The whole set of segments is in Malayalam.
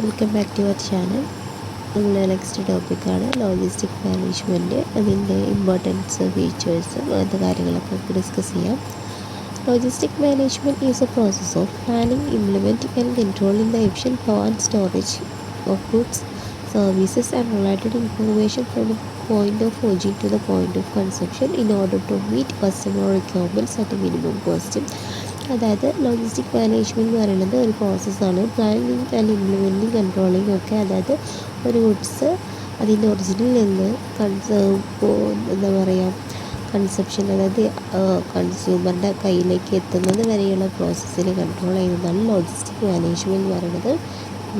Welcome back to our channel. നമ്മുടെ നെക്സ്റ്റ് ടോപ്പിക്കാണ് ലോജിസ്റ്റിക് മാനേജ്മെൻറ്റ്. അതിൻ്റെ ഇമ്പോർട്ടൻസ്, ഫീച്ചേഴ്സ്, അങ്ങനത്തെ കാര്യങ്ങളൊക്കെ ഡിസ്കസ് ചെയ്യാം. Logistic management is a process of planning, implementing and controlling the efficient flow and storage of goods, services and related information from the point of origin to the point of consumption in order to meet customer requirements at a minimum cost. അതായത് ലോജിസ്റ്റിക് മാനേജ്മെൻറ്റ് എന്ന് പറയുന്നത് ഒരു പ്രോസസ്സാണ്. പ്ലാനിങ് ആൻഡ് ഇംപ്ലിമെൻറ്റിങ്, കൺട്രോളിങ് ഒക്കെ. അതായത് ഒരു ഗുഡ്സ് അതിൻ്റെ ഒറിജിനിൽ നിന്ന് എന്താ പറയുക, കൺസെപ്ഷൻ, അതായത് കൺസ്യൂമറിൻ്റെ കയ്യിലേക്ക് എത്തുന്നത് വരെയുള്ള പ്രോസസ്സിനെ കൺട്രോൾ ചെയ്യുന്നതാണ് ലോജിസ്റ്റിക് മാനേജ്മെൻറ്റ് എന്ന് പറയുന്നത്.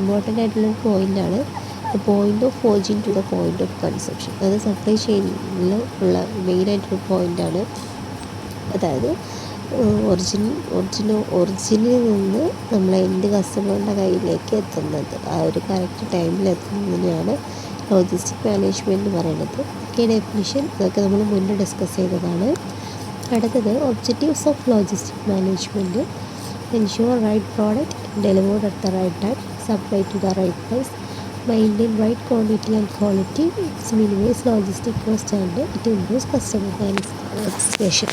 ഇമ്പോർട്ടൻ്റ് ആയിട്ടുള്ളൊരു പോയിൻ്റാണ്. Point of origin to the point of conception. അത് സപ്ലൈ ചെയിനിൽ ഉള്ള മെയിനായിട്ടൊരു പോയിൻ്റാണ്. അതായത് ഒറിജിനിൽ നിന്ന് നമ്മൾ എൻ്റെ കസ്റ്റമറിൻ്റെ കയ്യിലേക്ക് എത്തുന്നത്, ആ ഒരു കറക്റ്റ് ടൈമിൽ എത്തുന്നതിനെയാണ് ലോജിസ്റ്റിക് മാനേജ്മെൻറ്റ് എന്ന് പറയുന്നത്. ഡെഫിനിഷൻ ഇതൊക്കെ നമ്മൾ മുന്നേ ഡിസ്കസ് ചെയ്തതാണ്. അടുത്തത് objectives of logistic management: ensure right product delivered at the right time, supply to the right price, maintain right quantity and quality, it minimize logistic cost and it improves customer satisfaction.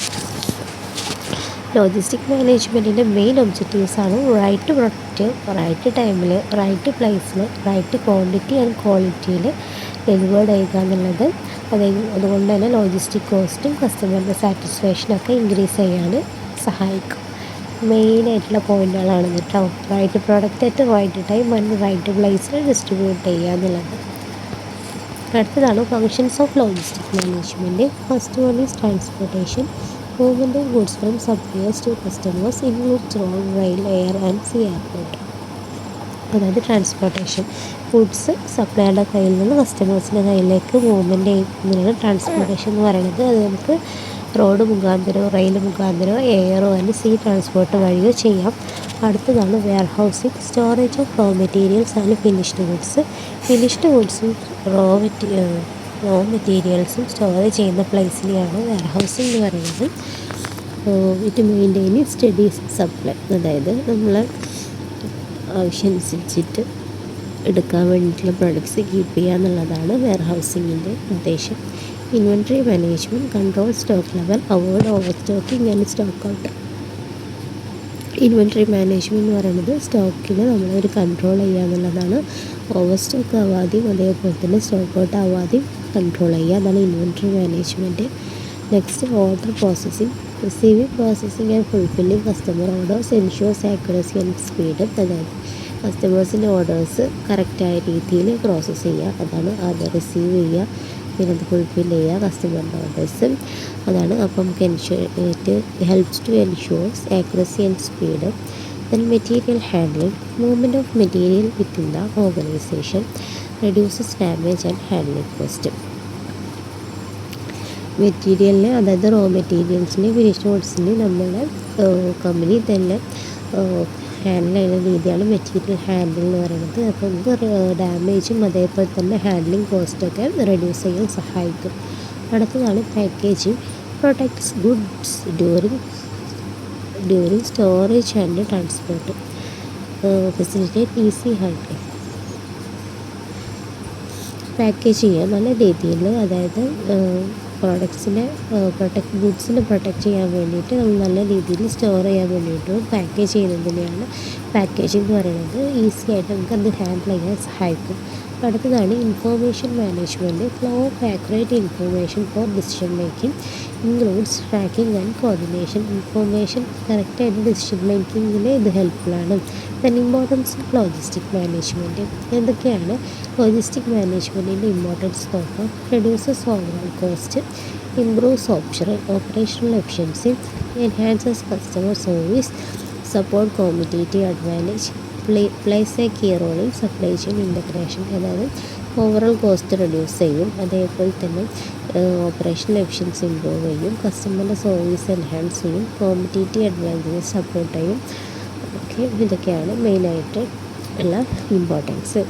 Logistic മാനേജ്മെൻറ്റിൻ്റെ മെയിൻ ഒബ്ജക്റ്റീവ്സ് ആണ് റൈറ്റ് പ്രൊഡക്റ്റ് റൈറ്റ് ടൈമിൽ, റൈറ്റ് പ്ലേസിൽ, റൈറ്റ് ക്വാണ്ടിറ്റി ആൻഡ് ക്വാളിറ്റിയിൽ ഡെലിവേർഡ് ചെയ്യുക എന്നുള്ളത്. അതുകൊണ്ട് തന്നെ ലോജിസ്റ്റിക് കോസ്റ്റും കസ്റ്റമറിൻ്റെ സാറ്റിസ്ഫാക്ഷനൊക്കെ ഇൻക്രീസ് ചെയ്യാൻ സഹായിക്കും. മെയിനായിട്ടുള്ള പോയിൻ്റുകളാണ് കേട്ടോ. Right product at right time and right പ്ലേസിൽ ഡിസ്ട്രിബ്യൂട്ട് ചെയ്യുക എന്നുള്ളത്. അടുത്തതാണ് functions of logistic management. First one is transportation. Movement of goods from suppliers to customers includes road, rail, air and sea airport. അതായത് ട്രാൻസ്പോർട്ടേഷൻ, ഗുഡ്സ് സപ്ലയറുടെ കയ്യിൽ നിന്ന് കസ്റ്റമേഴ്സിൻ്റെ കയ്യിലേക്ക് മൂവ്മെൻറ്റ് ചെയ്യുന്നതിനാണ് ട്രാൻസ്പോർട്ടേഷൻ എന്ന് പറയുന്നത്. അത് നമുക്ക് റോഡ് മുഖാന്തരമോ റെയിൽ മുഖാന്തരമോ എയറോ അല്ലെങ്കിൽ സീ ട്രാൻസ്പോർട്ട് വഴിയോ ചെയ്യാം. അടുത്തതാണ് warehousing, storage of raw materials and finished goods. Finished ഗുഡ്സും റോ മെറ്റീരിയൽസും സ്റ്റോർ ചെയ്യുന്ന പ്ലേസിനെയാണ് വെയർ ഹൗസിംഗ് എന്ന് പറയുന്നത്. ഇറ്റ് മെയിൻറ്റെയിൻ സ്റ്റഡി സപ്ലൈ, അതായത് നമ്മൾ ആവശ്യമനുസരിച്ചിട്ട് എടുക്കാൻ വേണ്ടിയിട്ടുള്ള പ്രൊഡക്ട്സ് കീപ്പ് ചെയ്യുക എന്നുള്ളതാണ് വെയർ ഹൗസിങ്ങിൻ്റെ ഉദ്ദേശം. Inventory management, control stock level, avoid over stocking and stock out. Inventory management എന്ന് പറയുന്നത് സ്റ്റോക്കിനെ നമ്മളൊരു കൺട്രോൾ ചെയ്യുക എന്നുള്ളതാണ്. ഓവർ സ്റ്റോക്ക് ആവാതെയും അതേപോലെ തന്നെ സ്റ്റോക്ക് ഔട്ട് ആവാതെയും കൺട്രോൾ ചെയ്യുക, അതാണ് inventory management. Next order processing. Receiving, processing and fulfilling customer orders ensures accuracy and speed. അതായത് കസ്റ്റമേഴ്സിൻ്റെ ഓർഡേഴ്സ് കറക്റ്റായ രീതിയിൽ പ്രോസസ്സ് ചെയ്യുക, അതാണ് ആദ്യം റിസീവ് ചെയ്യുക, പിന്നെ അത് ഫുൾഫിൽ ചെയ്യുക കസ്റ്റമറിൻ്റെ ഓർഡേഴ്സ്, അതാണ്. അപ്പം it helps to ensures accuracy and speed. Then material handling, movement of material within the organisation, reduces damage and handling cost. മെറ്റീരിയലിന്, അതായത് റോ മെറ്റീരിയൽസിന്, ഫിനിഷ്ഡ് ഗുഡ്സിന് നമ്മുടെ കമ്പനി തന്നെ ഹാൻഡിൽ ചെയ്യുന്ന രീതിയാണ് മെറ്റീരിയൽ ഹാൻഡിൽ എന്ന് പറയുന്നത്. അപ്പോൾ നമുക്ക് ഡാമേജും അതേപോലെ തന്നെ ഹാൻഡ്ലിംഗ് കോസ്റ്റൊക്കെ റെഡ്യൂസ് ചെയ്യാൻ സഹായിക്കും. അടുത്തതാണ് packaging. Protects goods during storage and transport, facilitate easy handling. Package ചെയ്യുക നല്ല രീതിയിൽ, അതായത് പ്രോഡക്ട്സിനെ ഗുഡ്സിനെ പ്രൊട്ടക്റ്റ് ചെയ്യാൻ വേണ്ടിയിട്ട് നമ്മൾ നല്ല രീതിയിൽ സ്റ്റോർ ചെയ്യാൻ വേണ്ടിയിട്ടും പാക്കേജ് ചെയ്യുന്നതിനെയാണ് പാക്കേജിംഗ് എന്ന് പറയുന്നത്. ഈസി ആയിട്ട് നമുക്ക് അത് ഹാൻഡിൽ ചെയ്യാൻ സഹായിക്കും. അടുത്തതാണ് information management. Flow of accurate information for decision making includes tracking and coordination. Information കറക്റ്റായിട്ട് ഡിസിഷൻ മേക്കിങ്ങിന് ഇത് ഹെൽപ്ഫുള്ളാണ്. Then importance of logistic management. എന്തൊക്കെയാണ് ലോജിസ്റ്റിക് മാനേജ്മെൻറ്റിൻ്റെ ഇമ്പോർട്ടൻസ് നോക്കാം. Reduces overall cost, improves operational efficiency, enhances customer service, support competitive advantage, place a key role in supply chain integration. അതായത് ഓവറോൾ കോസ്റ്റ് റെഡ്യൂസ് ചെയ്യും, അതേപോലെ തന്നെ ഓപ്പറേഷണൽ എഫിഷ്യൻസി ഇമ്പ്രൂവ് ചെയ്യും, കസ്റ്റമറിൻ്റെ സർവീസ് എൻഹാൻസ് ചെയ്യും, കോമ്പറ്റീറ്റീവ് അഡ്വാൻറ്റേജ് സപ്പോർട്ട് ചെയ്യും. ഓക്കെ, ഇതൊക്കെയാണ് മെയിനായിട്ട് ഉള്ള ഇമ്പോർട്ടൻസ്.